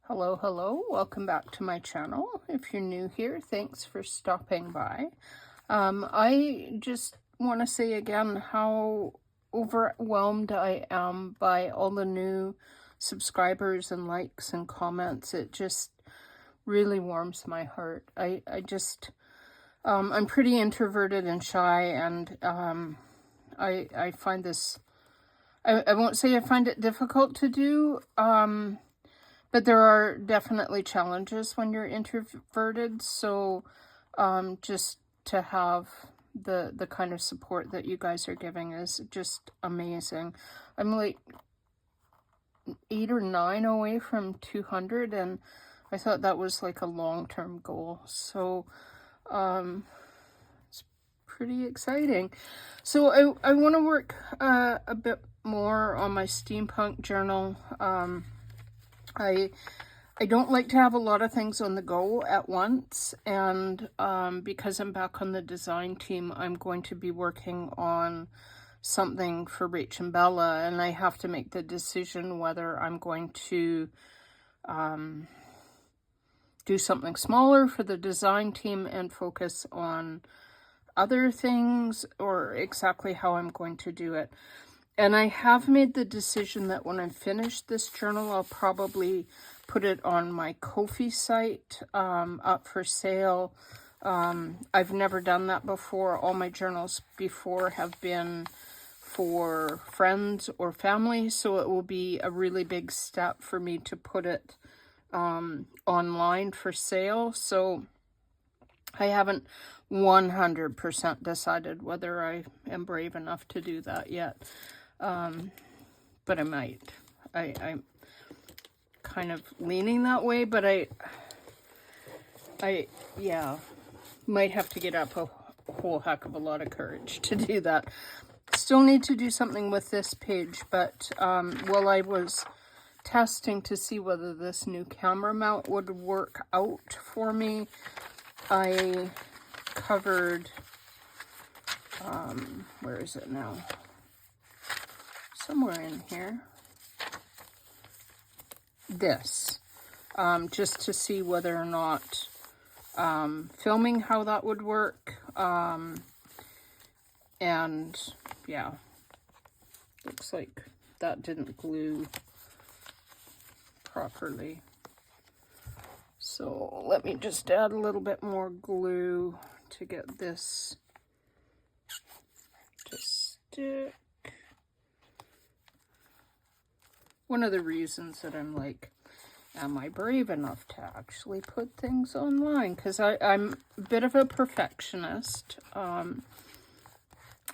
Hello, welcome back to my channel. If you're new here, thanks for stopping by. I just want to say again how overwhelmed I am by all the new subscribers and likes and comments. It just really warms my heart. I'm pretty introverted and shy, and I find this, I won't say I find it difficult to do, but there are definitely challenges when you're introverted, so just to have the kind of support that you guys are giving is just amazing. I'm like 8 or 9 away from 200, and I thought that was like a long-term goal, so it's pretty exciting. So I want to work a bit more on my steampunk journal. I don't like to have a lot of things on the go at once, and because I'm back on the design team, I'm going to be working on something for Rach and Bella, and I have to make the decision whether I'm going to do something smaller for the design team and focus on other things, or exactly how I'm going to do it. And I have made the decision that when I'm finished this journal, I'll probably put it on my Ko-fi site up for sale. I've never done that before. All my journals before have been for friends or family, so it will be a really big step for me to put it online for sale. So I haven't 100% decided whether I am brave enough to do that yet. But I might. I'm kind of leaning that way, but yeah, might have to get up a whole heck of a lot of courage to do that. Still need to do something with this page, but while I was testing to see whether this new camera mount would work out for me, I covered, where is it now? Somewhere in here, this, just to see whether or not filming how that would work, and yeah, looks like that didn't glue properly, so let me just add a little bit more glue to get this to stick. One of the reasons that I'm like, am I brave enough to actually put things online? Because I'm a bit of a perfectionist. And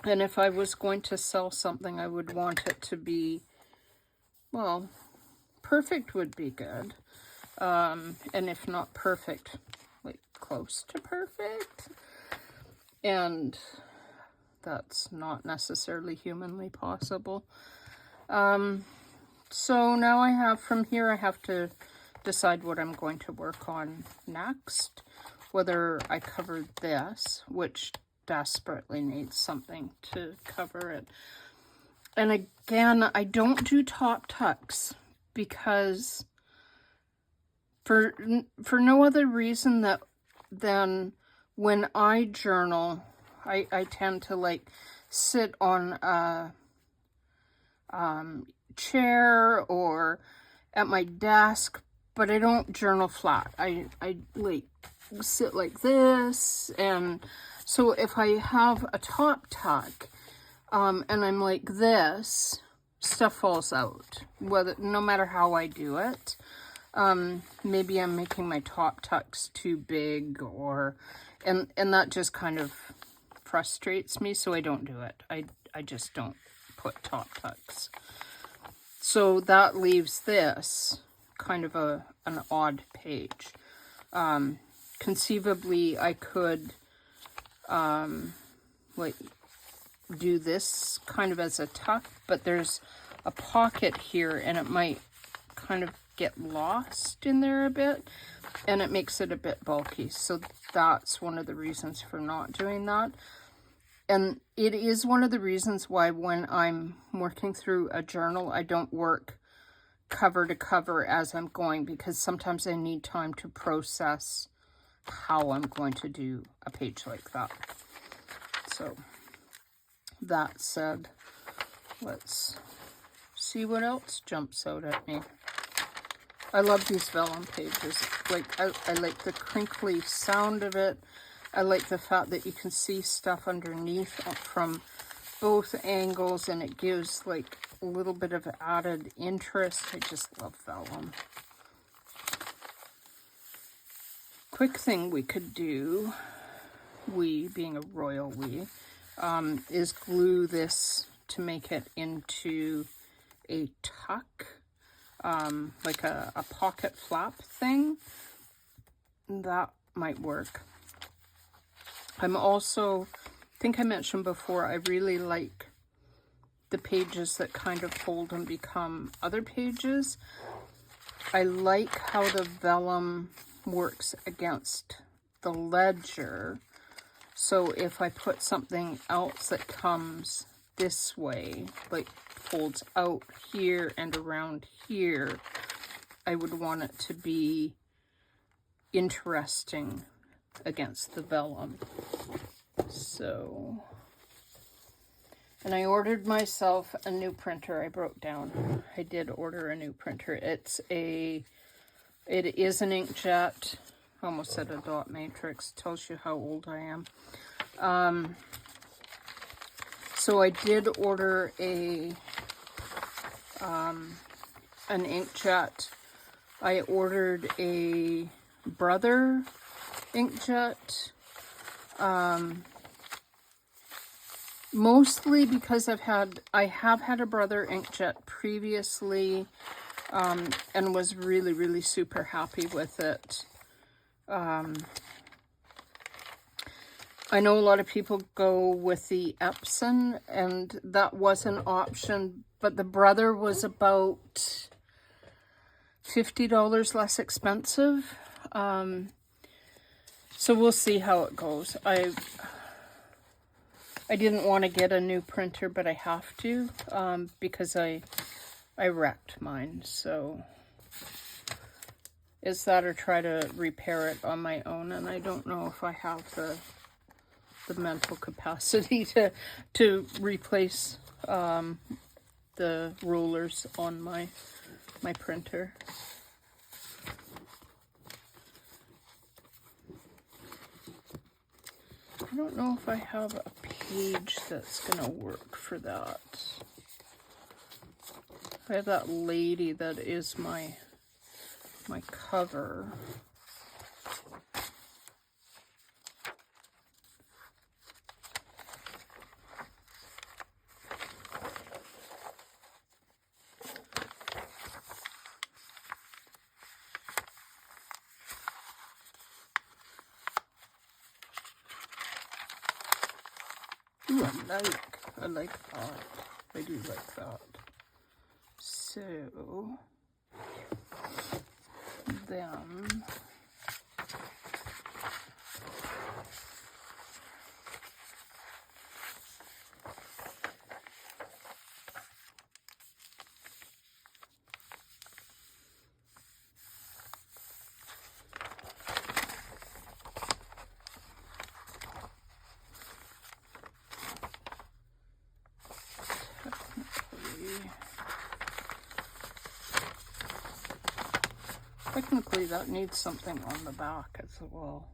if I was going to sell something, I would want it to be, well, perfect would be good. And if not perfect, like close to perfect. And that's not necessarily humanly possible. So now I have, from here, I have to decide what I'm going to work on next. Whether I cover this, which desperately needs something to cover it. And again, I don't do top tucks because for no other reason than when I journal, I tend to like sit on a chair or at my desk, but I don't journal flat. I like sit like this, and so if I have a top tuck and I'm like this, stuff falls out, no matter how I do it. Maybe I'm making my top tucks too big, or and that just kind of frustrates me, so I don't do it. I just don't put top tucks. So that leaves this kind of an odd page. Conceivably, I could like do this kind of as a tuck, but there's a pocket here, and it might kind of get lost in there a bit, and it makes it a bit bulky. So that's one of the reasons for not doing that. And it is one of the reasons why when I'm working through a journal, I don't work cover to cover as I'm going, because sometimes I need time to process how I'm going to do a page like that. So that said, let's see what else jumps out at me. I love these vellum pages. Like, I like the crinkly sound of it. I like the fact that you can see stuff underneath from both angles, and it gives like a little bit of added interest. I just love vellum. Quick thing we could do, we being a royal we, is glue this to make it into a tuck, like a pocket flap thing. That might work. I'm also, I think I mentioned before, I really like the pages that kind of fold and become other pages. I like how the vellum works against the ledger. So if I put something else that comes this way, like folds out here and around here, I would want it to be interesting against the vellum. So, and I ordered myself a new printer. I broke down. I did order a new printer. It is an inkjet. Almost said a dot matrix. Tells you how old I am. So I did order an inkjet. I ordered a Brother inkjet. Mostly because I have had a Brother inkjet previously, and was really, really super happy with it. I know a lot of people go with the Epson, and that was an option, but the Brother was about $50 less expensive. So we'll see how it goes. I didn't want to get a new printer, but I have to, because I wrecked mine. So is that or try to repair it on my own, and I don't know if I have the mental capacity to replace the rollers on my printer. I don't know if I have a page that's gonna work for that. I have that lady that is my cover. Ooh, I like that. I do like that. So then technically that needs something on the back as well.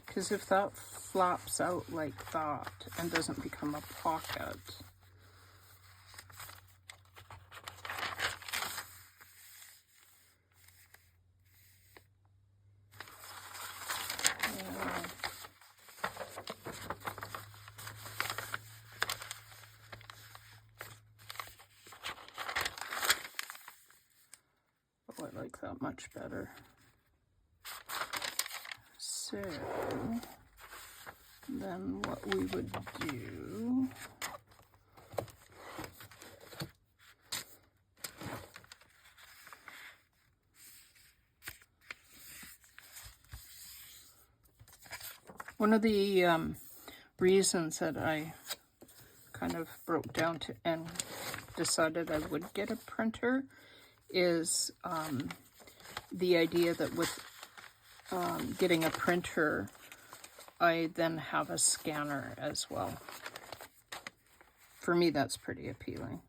Because if that flaps out like that and doesn't become a pocket, oh, I like that much better. So then what we would do One of the reasons that I kind of broke down to and decided I would get a printer is the idea that with getting a printer, I then have a scanner as well. For me, that's pretty appealing.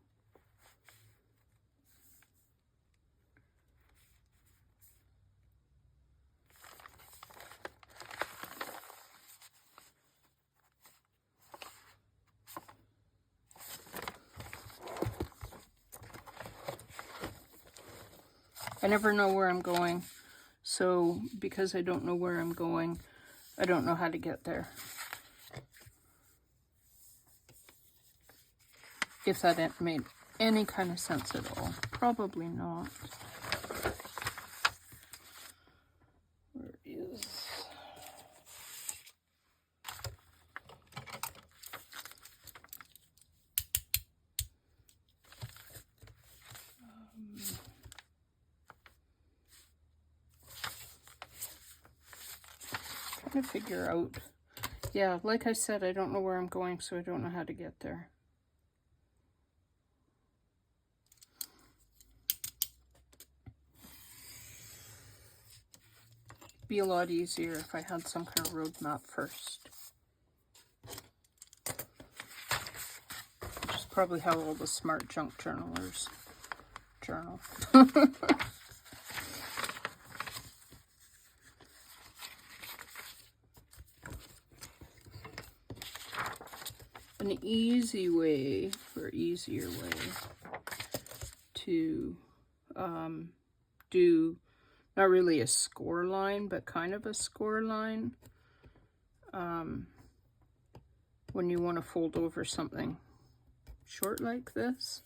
I never know where I'm going, so because I don't know where I'm going, I don't know how to get there. If that made any kind of sense at all. Probably not. Where is... trying to figure out. Yeah, like I said, I don't know where I'm going, so I don't know how to get there. Be a lot easier if I had some kind of roadmap first. Which is probably how all the smart junk journalers journal. An easy way, or easier way, to do not really a score line, but kind of a score line when you want to fold over something short like this,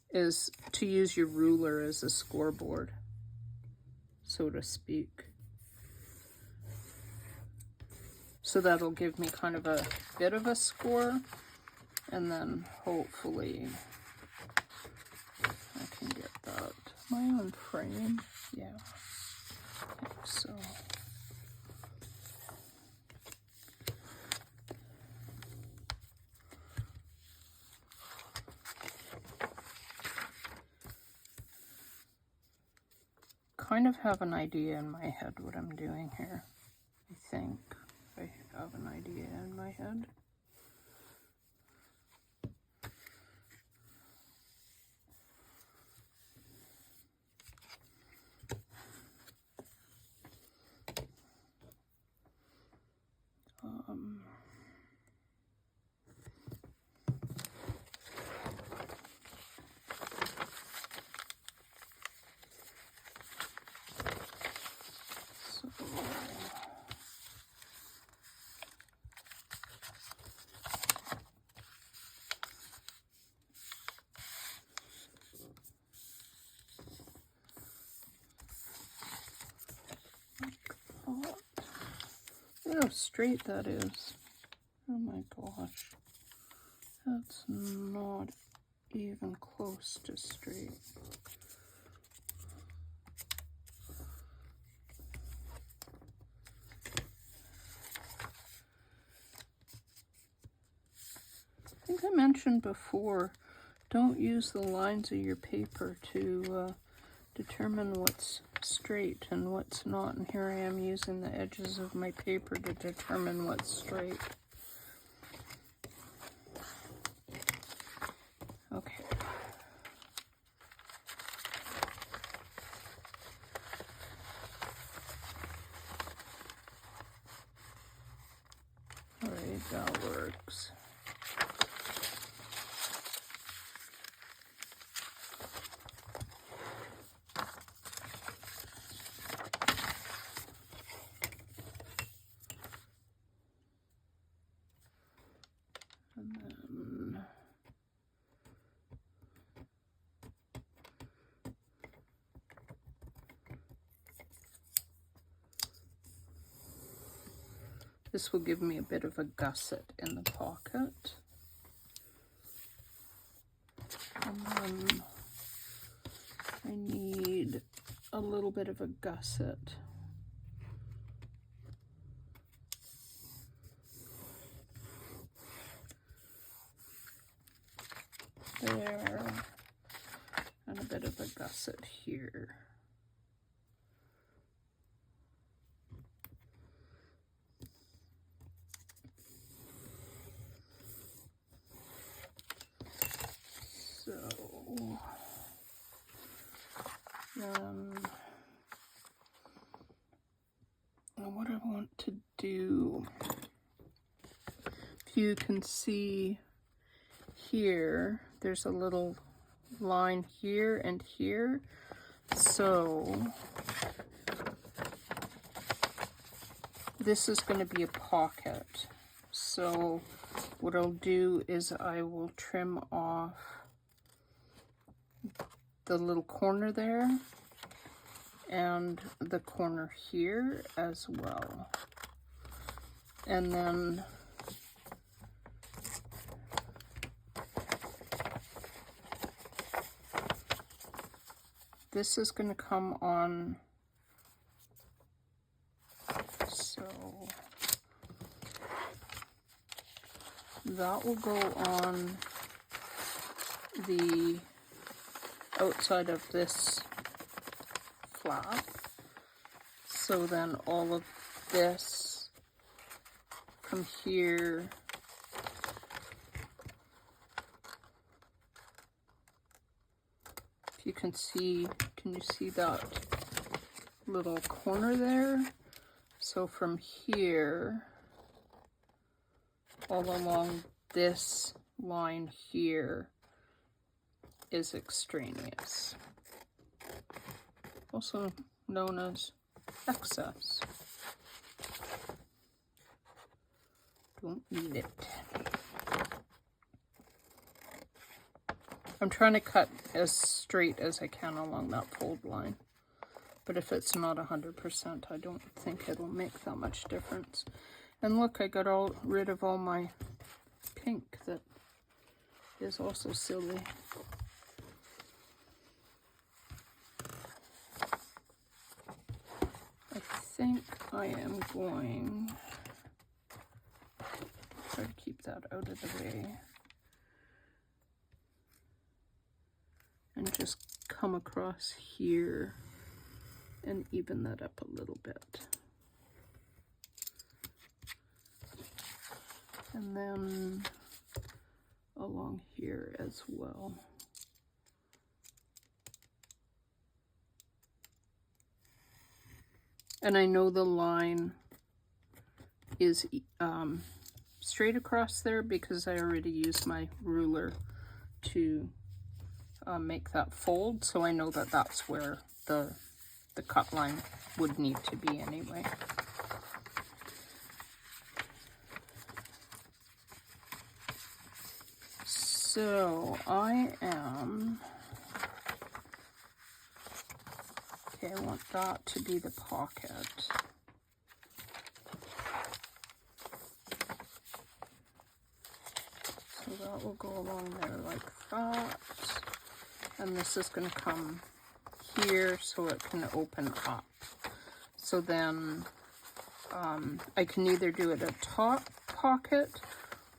is to use your ruler as a scoreboard, so to speak. So that'll give me kind of a bit of a score, and then hopefully I can get that. My own frame, yeah, I think so. Kind of have an idea in my head what I'm doing here, I think. I have an idea in my head. Look how straight that is. Oh my gosh. That's not even close to straight. I think I mentioned before, don't use the lines of your paper to determine what's straight and what's not. And here I am using the edges of my paper to determine what's straight. Okay. All right, that works. This will give me a bit of a gusset in the pocket. And then I need a little bit of a gusset access it here. So then what I want to do, if you can see here, there's a little line here and here. So this is going to be a pocket. So what I'll do is I will trim off the little corner there and the corner here as well. And then this is going to come on, so that will go on the outside of this flap. So then all of this from here you can see that little corner there? So from here, all along this line here is extraneous, also known as excess. Don't need it. I'm trying to cut as straight as I can along that fold line, but if it's not 100%, I don't think it'll make that much difference. And look, I got rid of all my pink that is also silly. I think I am going to try to keep that out of the way and just come across here and even that up a little bit. And then along here as well. And I know the line is straight across there because I already used my ruler to make that fold, so I know that that's where the cut line would need to be anyway. So I am, okay, I want that to be the pocket. So that will go along there like that. And this is going to come here so it can open up. So then I can either do it a top pocket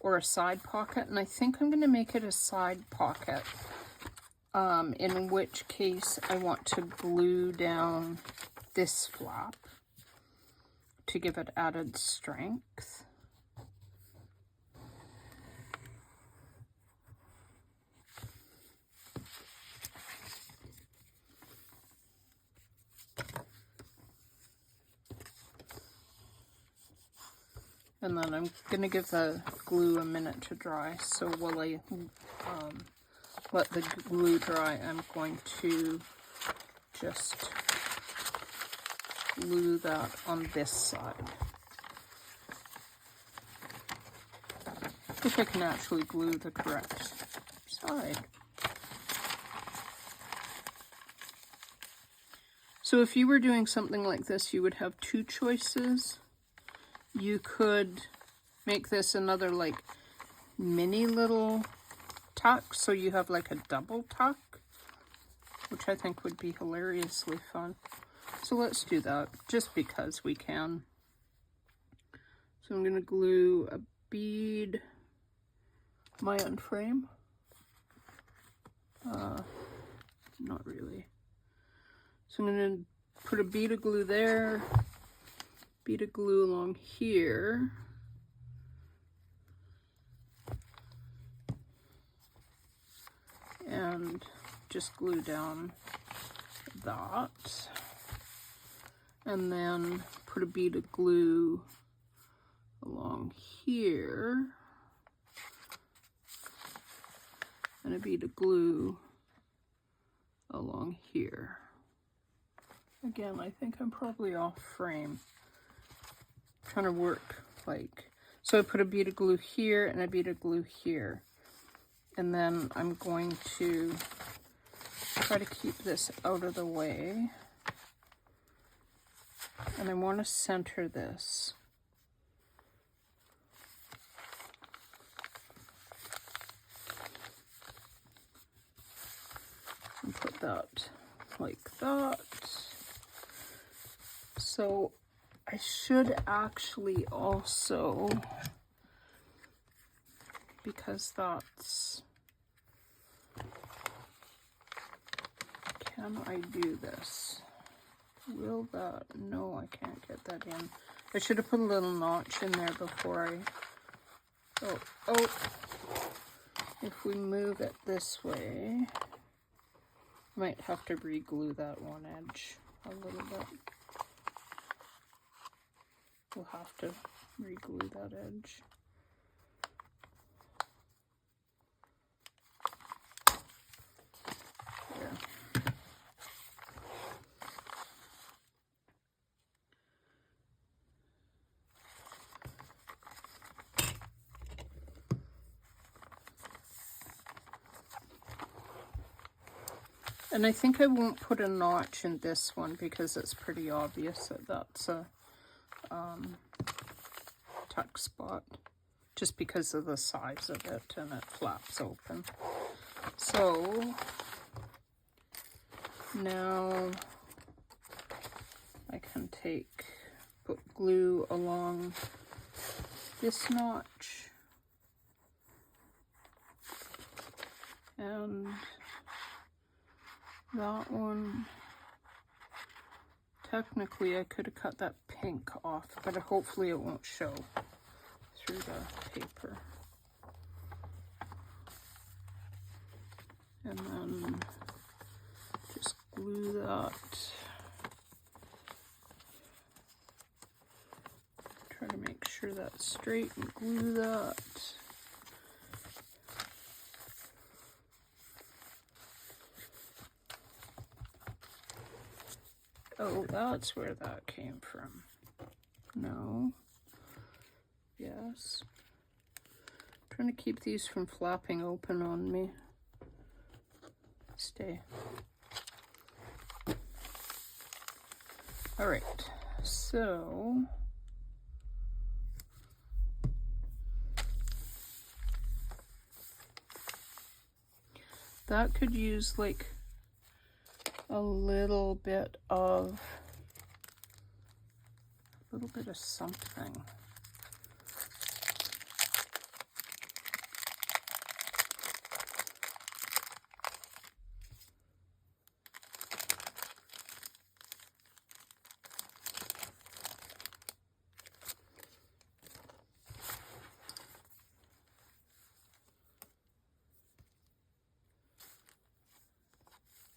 or a side pocket, and I think I'm going to make it a side pocket, in which case I want to glue down this flap to give it added strength. And then I'm going to give the glue a minute to dry. So while I let the glue dry, I'm going to just glue that on this side. If I can actually glue the correct side. So if you were doing something like this, you would have two choices. You could make this another like mini little tuck, so you have like a double tuck, which I think would be hilariously fun. So let's do that, just because we can. So I'm going to glue a bead, my end frame. Not really. So I'm going to put a bead of glue there, bead of glue along here. And just glue down that. And then put a bead of glue along here. And a bead of glue along here. Again, I think I'm probably off frame. I'm trying to work like, so I put a bead of glue here and a bead of glue here. And then I'm going to try to keep this out of the way. And I want to center this. And put that like that. So I should actually also, because that's, can I do this? Will that, no, I can't get that in. I should have put a little notch in there before I, oh, if we move it this way, might have to re-glue that one edge a little bit. We'll have to re-glue that edge. There. And I think I won't put a notch in this one because it's pretty obvious that that's a tuck spot, just because of the size of it and it flaps open. So now I can put glue along this notch and that one. Technically I could have cut that pink off, but hopefully it won't show through the paper. And then just glue that. Try to make sure that's straight and glue that. Oh, that's where that came from. No. Yes. I'm trying to keep these from flapping open on me. Stay. All right. So that could use like a little bit of something.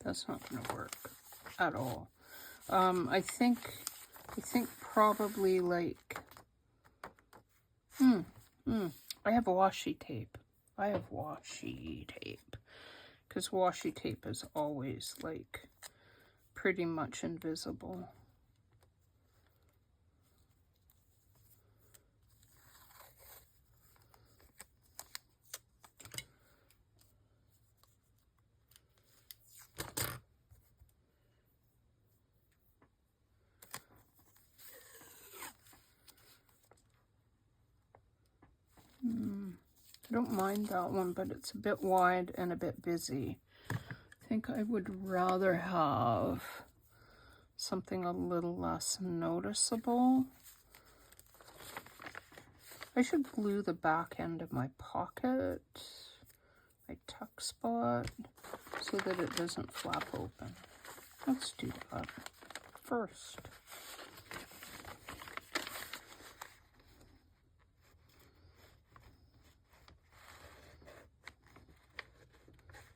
That's not going to work at all. I think probably like, I have washi tape. Because washi tape is always like pretty much invisible. I don't mind that one, but it's a bit wide and a bit busy. I think I would rather have something a little less noticeable. I should glue the back end of my pocket, my tuck spot, so that it doesn't flap open. Let's do that first.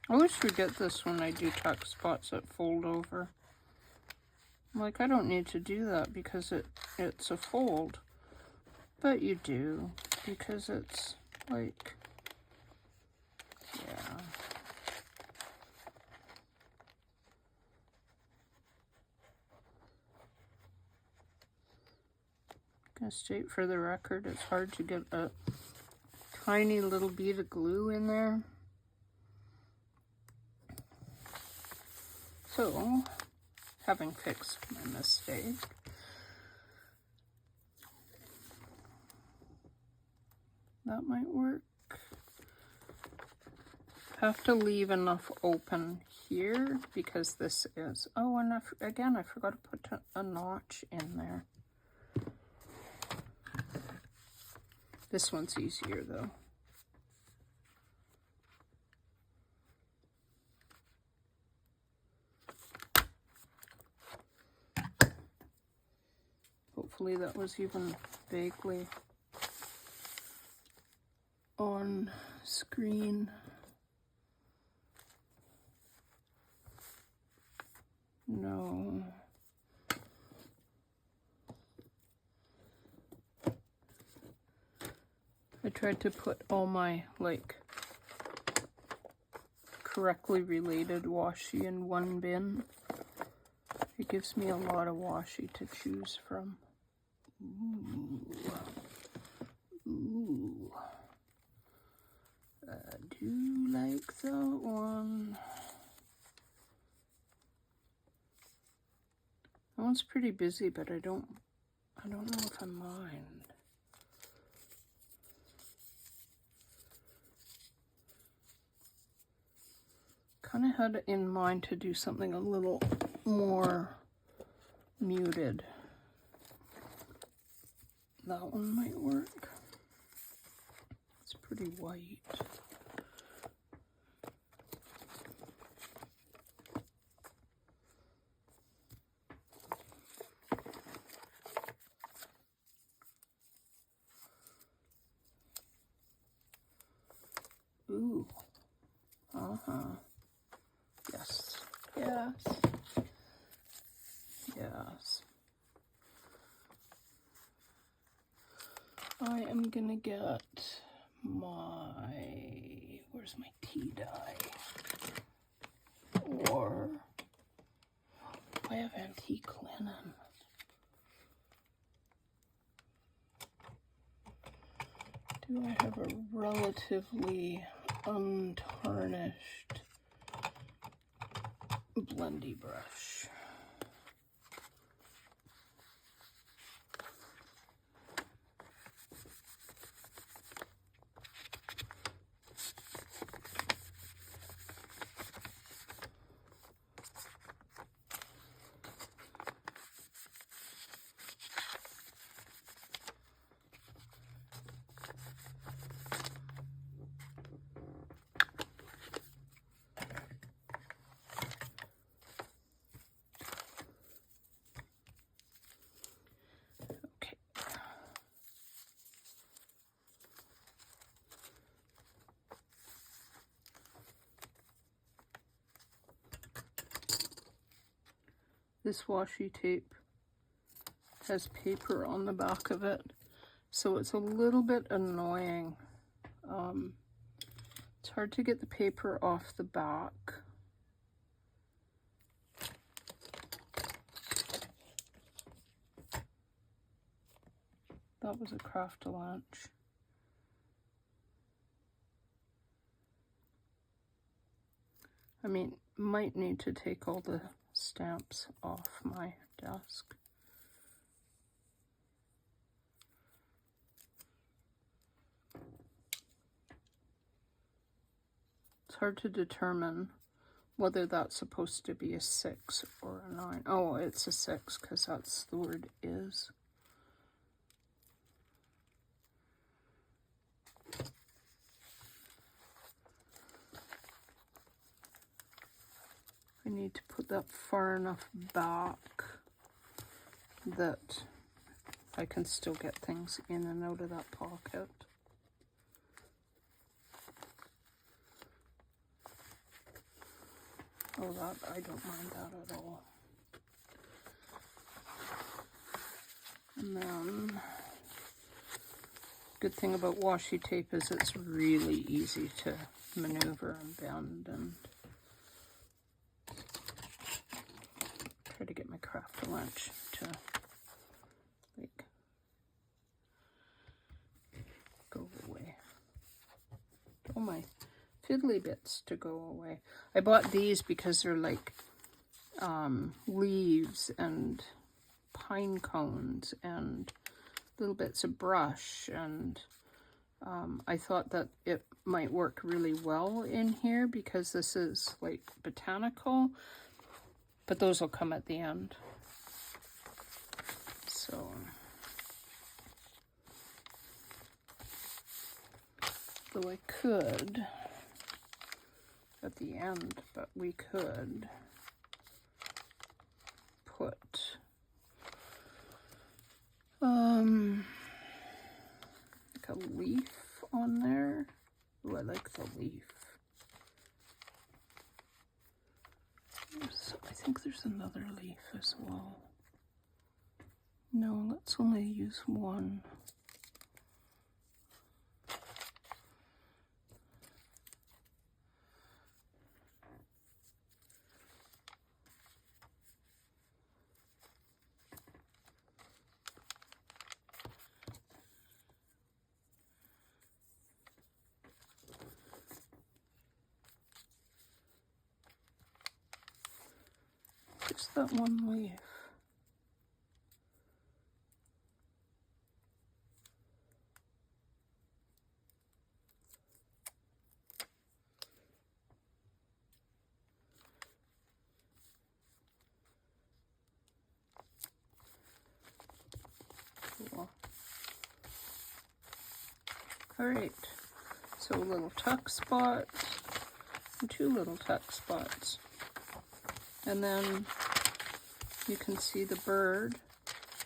I wish we'd get this when I do tuck spots that fold over. Like, I don't need to do that because it's a fold. But you do, because it's like, yeah. Gonna state for the record, it's hard to get a tiny little bead of glue in there. So, having fixed my mistake, that might work. Have to leave enough open here because this is, oh, and again, I forgot to put a notch in there. This one's easier though. Hopefully that was even vaguely on screen. No. I tried to put all my, like, correctly related washi in one bin. It gives me a lot of washi to choose from. Ooh. I do like that one. That one's pretty busy, but I don't know if I mind. Kind of had in mind to do something a little more muted. That one might work. It's pretty white. Ooh. Uh-huh. Yes. Yes. Yes. I am gonna get my, where's my tea dye? Or, I have antique linen. Do I have a relatively untarnished blendy brush? This washi tape has paper on the back of it, so it's a little bit annoying. It's hard to get the paper off the back. That was a craft lunch. I mean, might need to take all the stamps off my desk. It's hard to determine whether that's supposed to be a 6 or a 9. Oh, it's a 6 because that's the word is. I need to put that far enough back that I can still get things in and out of that pocket. Oh, that, I don't mind that at all. And then, good thing about washi tape is it's really easy to maneuver and bend and try to get my craft wrench to like go away. All my fiddly bits to go away. I bought these because they're like leaves and pine cones and little bits of brush, and I thought that it might work really well in here because this is like botanical, but those will come at the end. So though I could at the end, but we could put like a leaf on there. Ooh, I like the leaf. So I think there's another leaf as well. No, let's only use one. Just that one leaf. Cool. All right, so a little tuck spot and two little tuck spots. And then you can see the bird,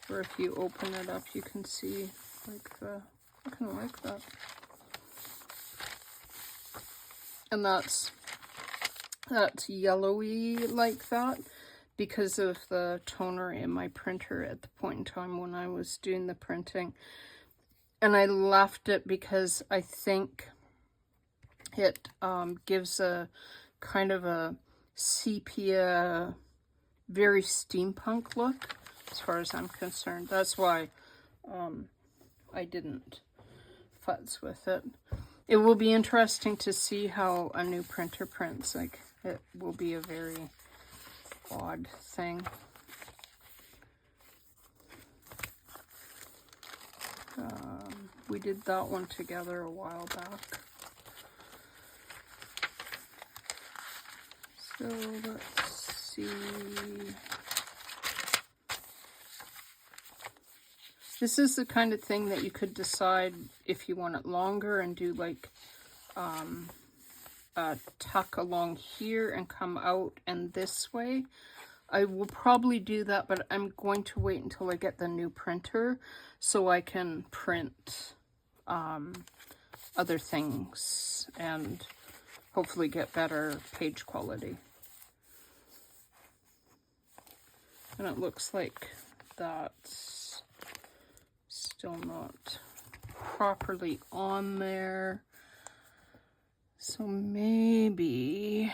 or if you open it up, you can see like the, I kind of like that. And that's yellowy like that because of the toner in my printer at the point in time when I was doing the printing. And I left it because I think it gives a kind of a sepia, very steampunk look as far as I'm concerned. That's why I didn't futz with it. It will be interesting to see how a new printer prints. Like, it will be a very odd thing. We did that one together a while back. So let's see. This is the kind of thing that you could decide if you want it longer and do like a tuck along here and come out and this way. I will probably do that, but I'm going to wait until I get the new printer so I can print other things and hopefully get better page quality. And it looks like that's still not properly on there. So maybe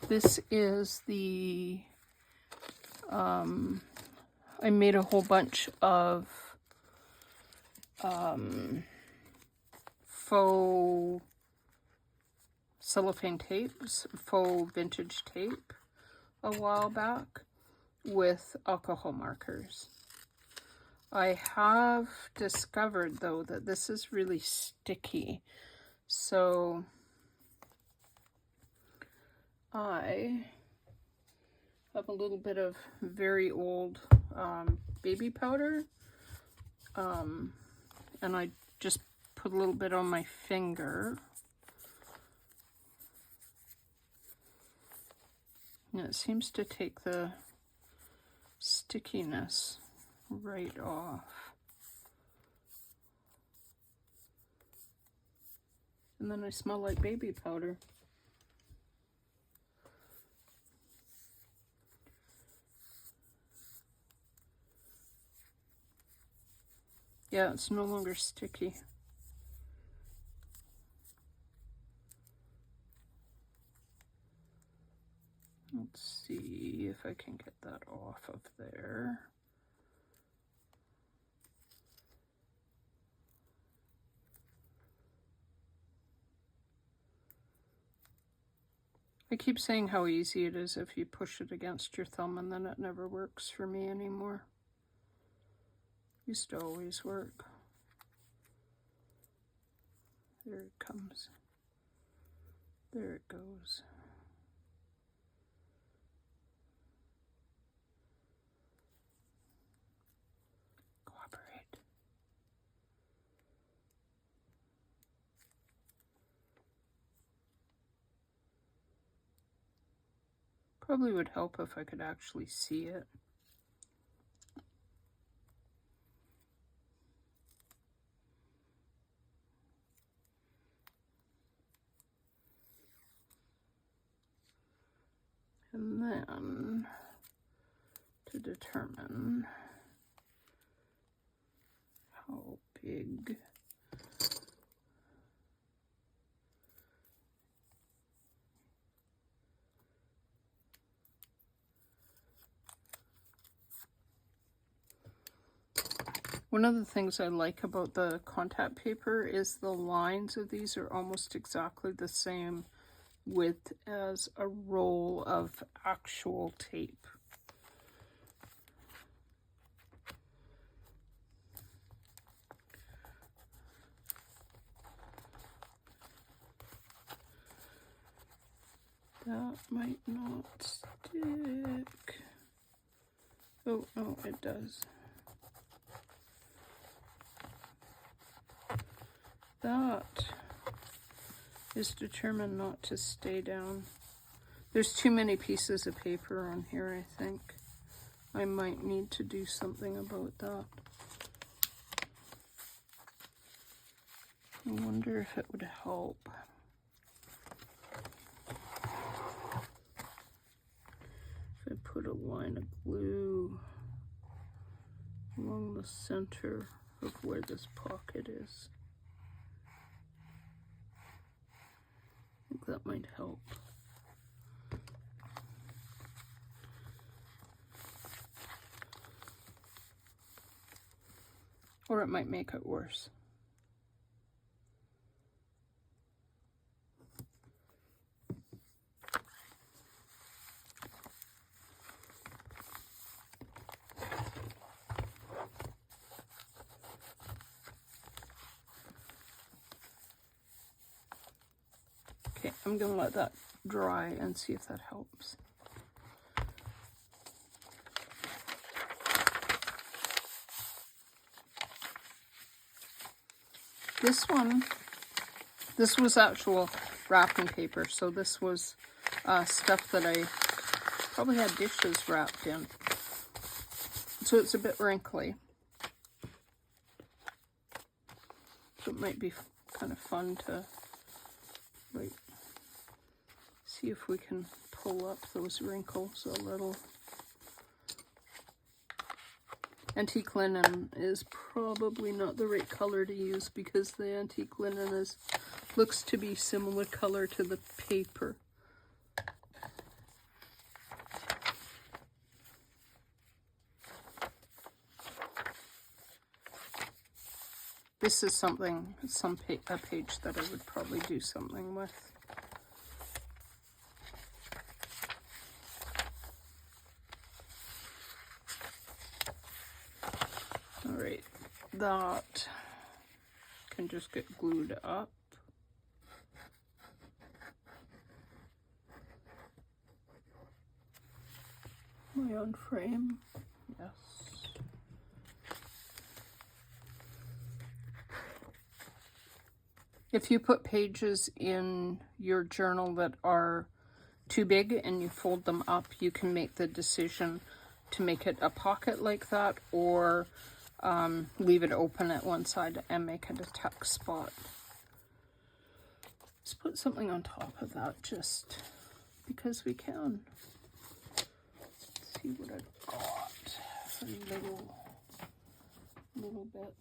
this is the, I made a whole bunch of faux cellophane tapes, faux vintage tape a while back with alcohol markers. I have discovered though that this is really sticky, so I have a little bit of very old baby powder, and I just put a little bit on my finger And it seems to take the stickiness right off. And then I smell like baby powder. Yeah, it's no longer sticky. Let's see if I can get that off of there. I keep saying how easy it is if you push it against your thumb, and then it never works for me anymore. Used to always work. There it comes. There it goes. Cooperate. Probably would help if I could actually see it. And then to determine how big one of the things I like about the contact paper is the lines of these are almost exactly the same width as a roll of actual tape. That might not stick. Oh, no, it does. That is determined not to stay down. There's too many pieces of paper on here, I think. I might need to do something about that. I wonder if it would help. If I put a line of glue along the center of where this pocket is. I think that might help. Or it might make it worse. Okay, I'm gonna let that dry and see if that helps. This was actual wrapping paper, so this was stuff that I probably had dishes wrapped in. So it's a bit wrinkly. So it might be kind of fun to like see if we can pull up those wrinkles a little. Antique linen is probably not the right color to use because the antique linen looks to be similar color to the paper. This is something, a page that I would probably do something with. All right, that can just get glued up. My own frame, yes. If you put pages in your journal that are too big and you fold them up, you can make the decision to make it a pocket like that, or leave it open at one side and make it a tuck spot. Let's put something on top of that just because we can. Let's see what I've got for little bits.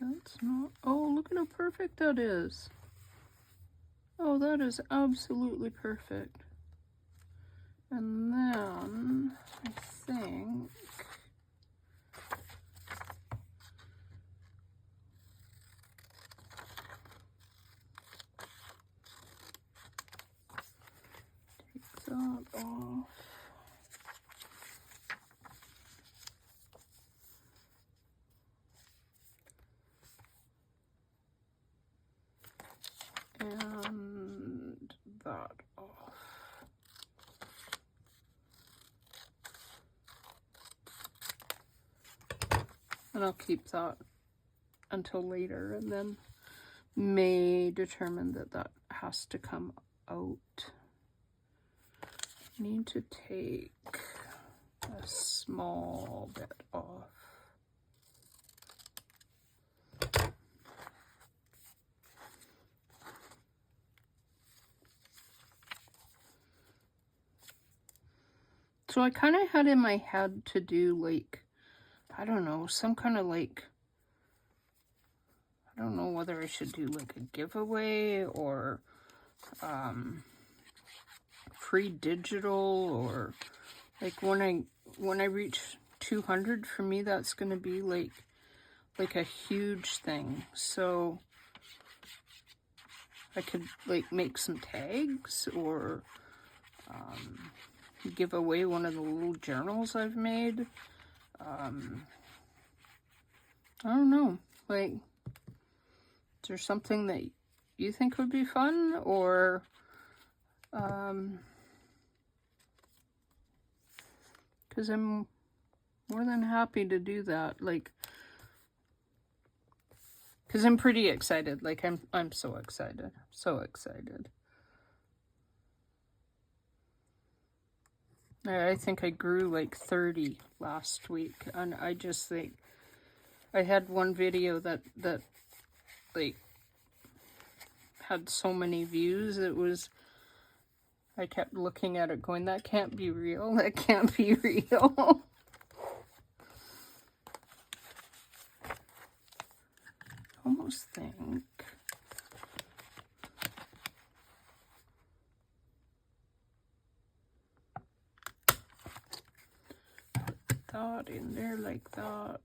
That's not, oh, look at how perfect that is. Oh, that is absolutely perfect. And then I think take that off. And that off. And I'll keep that until later, and then may determine that that has to come out. Need to take a small bit off. So I kind of had in my head to do like, I don't know, some kind of like, I don't know whether I should do like a giveaway or free digital, or like when I reach 200, for me that's going to be like a huge thing. So I could like make some tags, or give away one of the little journals I've made. I don't know, like, is there something that you think would be fun, or because I'm more than happy to do that, like, because I'm pretty excited, like, I'm so excited, so excited. I think I grew like 30 last week, and I just think I had one video that like had so many views. It was, I kept looking at it going, that can't be real, that can't be real. Almost think that in there like that.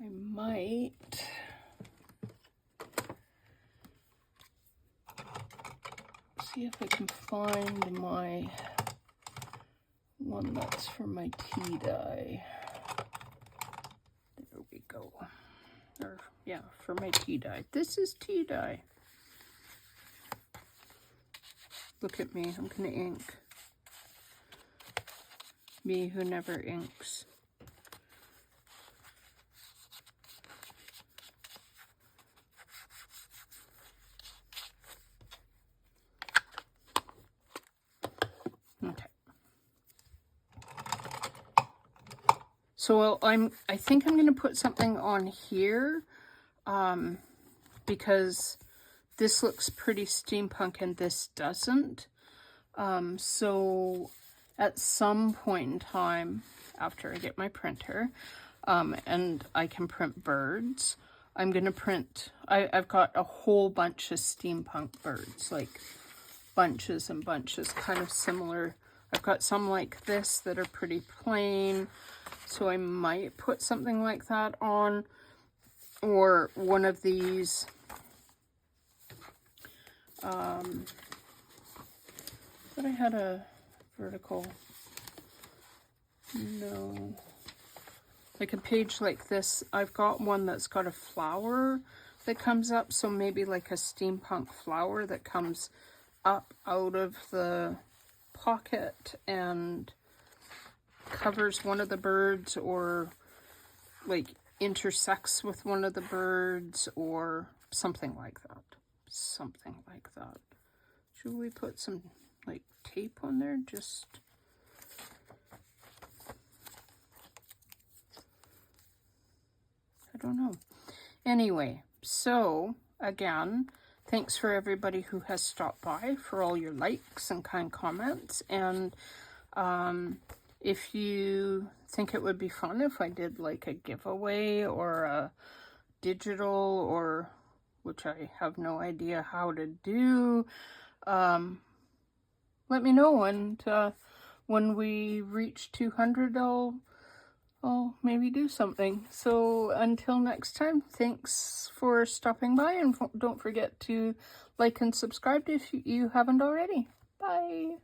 I might see if I can find my one that's for my tea dye. There we go. Or yeah, for my tea dye. This is tea dye. Look at me, I'm gonna ink. Me who never inks. Okay. So I think I'm gonna put something on here, because this looks pretty steampunk and this doesn't. So at some point in time, after I get my printer, and I can print birds, I'm gonna print, I've got a whole bunch of steampunk birds, like bunches and bunches, kind of similar. I've got some like this that are pretty plain, so I might put something like that on, or one of these but I had a vertical, no, like a page like this. I've got one that's got a flower that comes up, so maybe like a steampunk flower that comes up out of the pocket and covers one of the birds, or like intersects with one of the birds, or something like that. Something like that. Should we put some like tape on there? Just I don't know. Anyway, so again, thanks for everybody who has stopped by, for all your likes and kind comments. And if you think it would be fun if I did like a giveaway or a digital, or which I have no idea how to do, let me know. And when we reach 200, I'll maybe do something. So until next time, thanks for stopping by, and don't forget to like and subscribe if you haven't already. Bye.